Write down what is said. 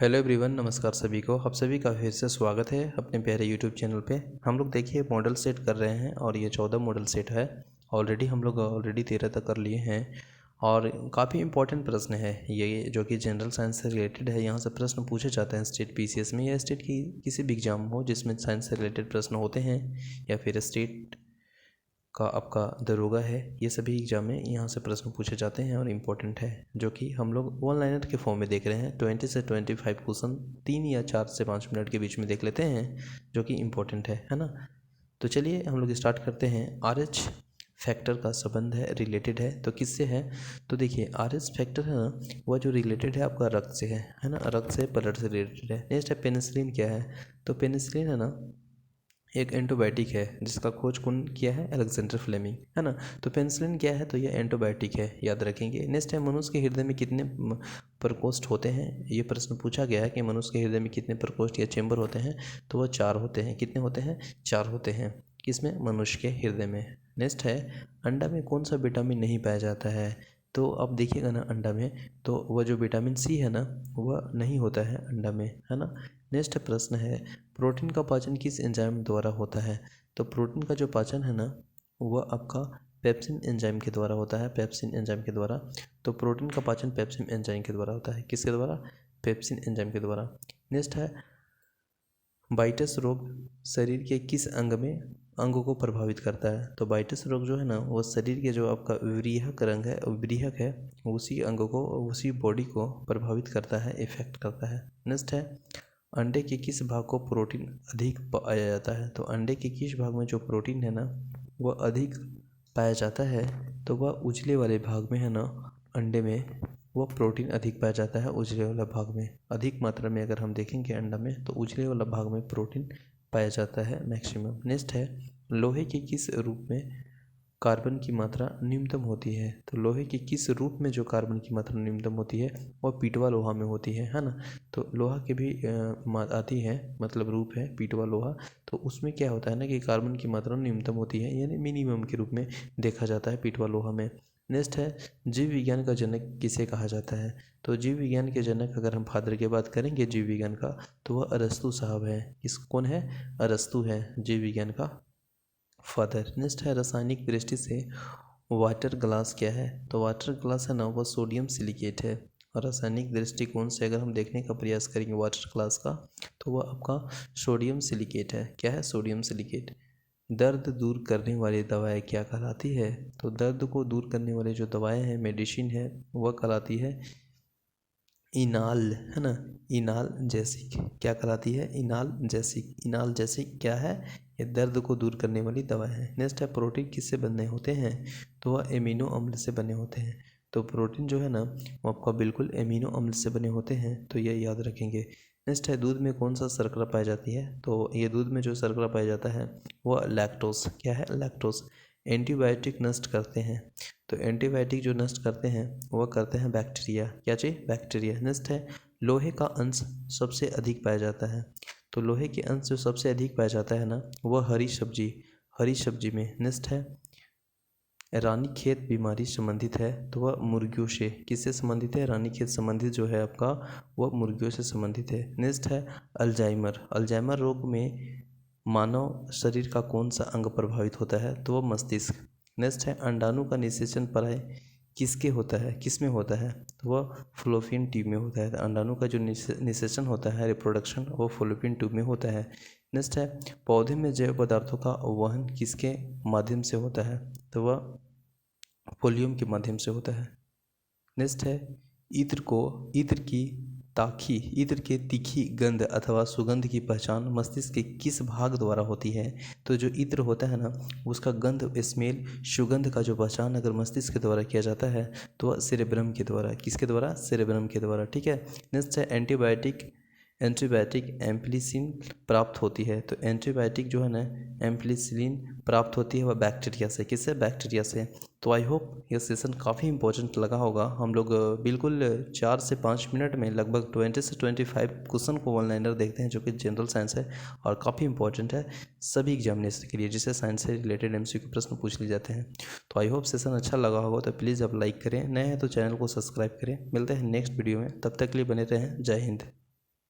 Hello everyone, नमस्कार सभी को। आप सभी का फिर से स्वागत है अपने प्यारे यूट्यूब चैनल पे। हम लोग देखिए मॉडल सेट कर रहे हैं और ये 14 मॉडल सेट है। हम लोग ऑलरेडी 13 तक कर लिए हैं और काफ़ी इंपॉर्टेंट प्रश्न है ये, जो कि जनरल साइंस से रिलेटेड है। यहाँ से प्रश्न पूछे जाते हैं स्टेट पीसीएस में या स्टेट की किसी भी एग्जाम हो जिसमें साइंस से रिलेटेड प्रश्न होते हैं, या फिर स्टेट का आपका दरोगा है, ये सभी एग्जाम में यहाँ से प्रश्न पूछे जाते हैं और इम्पोर्टेंट है, जो कि हम लोग वन लाइनर के फॉर्म में देख रहे हैं। 20 से 25 क्वेश्चन 3 या 4 से 5 मिनट के बीच में देख लेते हैं, जो कि इम्पोर्टेंट है ना। तो चलिए हम लोग स्टार्ट करते हैं। RH फैक्टर का संबंध है, रिलेटेड है, तो किससे है? तो देखिए RH फैक्टर है ना, वह जो रिलेटेड है आपका रक्त से है ना, रक्त से ब्लड से रिलेटेड है। नेक्स्ट है पेनिसिलिन। क्या है? तो पेनिसिलिन है ना एक एंटीबायोटिक है जिसका खोज कौन किया है? अलेक्जेंडर फ्लेमिंग, है ना। तो पेनिसिलिन क्या है? तो ये एंटीबायोटिक है, याद रखेंगे। नेक्स्ट है मनुष्य के हृदय में कितने प्रकोष्ठ होते हैं? ये प्रश्न पूछा गया है कि मनुष्य के हृदय में कितने प्रकोष्ठ या चेंबर होते हैं? तो वह 4 होते हैं। कितने होते हैं? 4 होते हैं। किसमें? मनुष्य के हृदय में। नेक्स्ट है अंडा में कौन सा विटामिन नहीं पाया जाता है? तो अब देखिएगा ना, अंडा में तो वह जो विटामिन सी है ना, वह नहीं होता है अंडा में, है ना। नेक्स्ट प्रश्न है प्रोटीन का पाचन किस एंजाइम द्वारा होता है? तो प्रोटीन का जो पाचन है ना, वह आपका पेप्सिन एंजाइम के द्वारा होता है, पेप्सिन एंजाइम के द्वारा। तो प्रोटीन का पाचन पेप्सिन एंजाइम के द्वारा होता है। किसके द्वारा? पेप्सिन एंजाइम के द्वारा। नेक्स्ट है बाइटस रोग शरीर के किस अंग को प्रभावित करता है? तो बाइटस रोग जो है ना, वो शरीर के जो आपका व्रीहक रंग है, व्रीहक है, उसी अंग को, उसी बॉडी को प्रभावित करता है, इफेक्ट करता है। नेक्स्ट है अंडे के किस भाग को प्रोटीन अधिक पाया जाता है? तो अंडे के किस भाग में जो प्रोटीन है ना, वह अधिक पाया जाता है? तो वह उजले वाले भाग में है ना, अंडे में वह प्रोटीन अधिक पाया जाता है, उजले वाला भाग में। अधिक मात्रा में अगर हम देखेंगे अंडा में, तो उजले वाला भाग में प्रोटीन पाया जाता है मैक्सिमम। नेक्स्ट है लोहे के किस रूप में कार्बन की मात्रा न्यूनतम होती है? तो लोहे के किस रूप में जो कार्बन की मात्रा न्यूनतम होती है, वह पीटवा लोहा में होती है ना। तो लोहा के भी आती है, मतलब रूप है पीटवा लोहा। तो उसमें क्या होता है ना कि कार्बन की मात्रा न्यूनतम होती है, यानी मिनिमम के रूप में देखा जाता है पीटवा लोहा में। नेक्स्ट है जीव विज्ञान का जनक किसे कहा जाता है? तो जीव विज्ञान के जनक अगर हम फादर की बात करेंगे जीव विज्ञान का, तो वह अरस्तु साहब है। कौन है? अरस्तु है जीव विज्ञान का फादर। नेक्स्ट है रासायनिक दृष्टि से वाटर ग्लास क्या है? तो वाटर ग्लास है ना, वो सोडियम सिलिकेट है। और रासायनिक दृष्टिकोण से अगर हम देखने का प्रयास करेंगे वाटर ग्लास का, तो वह आपका सोडियम सिलिकेट है। क्या है? Sodium silicate. दर्द दूर करने वाली दवाएं क्या कहलाती है? तो दर्द को दूर करने वाली जो दवाएं हैं, मेडिसिन है, वह कहलाती है इनाल, है ना। इनाल जैसिक। क्या कहलाती है? इनाल जैसिक। इनाल जैसिक क्या है? ये दर्द को दूर करने वाली दवा है। नेक्स्ट है प्रोटीन किससे बने होते हैं? तो वह एमिनो अम्ल से बने होते हैं। तो प्रोटीन जो है ना, वो आपका बिल्कुल एमिनो अम्ल से बने होते हैं, तो ये याद रखेंगे। नेक्स्ट है दूध में कौन सा शर्करा पाई जाती है? तो ये दूध में जो शर्करा पाया जाता है वह लैक्टोस। क्या है? लैक्टोस। एंटीबायोटिक नष्ट करते हैं, तो एंटीबायोटिक जो नष्ट करते हैं वह करते हैं बैक्टीरिया। क्या चीज़? बैक्टीरिया। नेक्स्ट है लोहे का अंश सबसे अधिक पाया जाता है? तो लोहे के अंश जो सबसे अधिक पाया जाता है ना, वह हरी सब्जी में। नेक्स्ट है रानीखेत बीमारी संबंधित है? तो वह मुर्गियों से। किससे संबंधित है? रानीखेत संबंधित जो है आपका, वह मुर्गियों से संबंधित है। नेक्स्ट है अल्जाइमर रोग में मानव शरीर का कौन सा अंग प्रभावित होता है? तो वह मस्तिष्क। नेक्स्ट है अंडाणु का निषेचन प्राय किसके होता है, किस में होता है? तो वह फ्लोपियन ट्यूब में होता है। तो अंडाणु का जो निषेचन होता है, रिप्रोडक्शन, वो फ्लोपियन ट्यूब में होता है। नेक्स्ट है पौधे में जैव पदार्थों का वहन किसके माध्यम से होता है? तो वह वॉल्यूम के माध्यम से होता है। नेक्स्ट है इत्र के तीखी गंध अथवा सुगंध की पहचान मस्तिष्क के किस भाग द्वारा होती है? तो जो इत्र होता है ना, उसका गंध, स्मेल, सुगंध का जो पहचान अगर मस्तिष्क के द्वारा किया जाता है, तो वह सेरेब्रम के द्वारा। किसके द्वारा? सेरेब्रम के द्वारा। ठीक है। नेक्स्ट है एंटीबायोटिक एम्पलीसिन प्राप्त होती है? तो एंटीबायोटिक जो है ना, एम्पलीसिन प्राप्त होती है वह बैक्टीरिया से। किससे? बैक्टीरिया से। तो आई होप यह सेशन काफ़ी इंपॉर्टेंट लगा होगा। हम लोग बिल्कुल 4 से 5 मिनट में लगभग 20 से 25 क्वेश्चन को वन लाइनर देखते हैं, जो कि जनरल साइंस है और काफ़ी इंपॉर्टेंट है सभी एग्जामिनेशन के लिए, जिससे साइंस से रिलेटेड MCQ प्रश्न पूछ लिए जाते हैं। तो आई होप सेशन अच्छा लगा होगा, तो प्लीज़ आप लाइक करें, नए हैं तो चैनल को सब्सक्राइब करें। मिलते हैं नेक्स्ट वीडियो में, तब तक के लिए बने रहें। जय हिंद।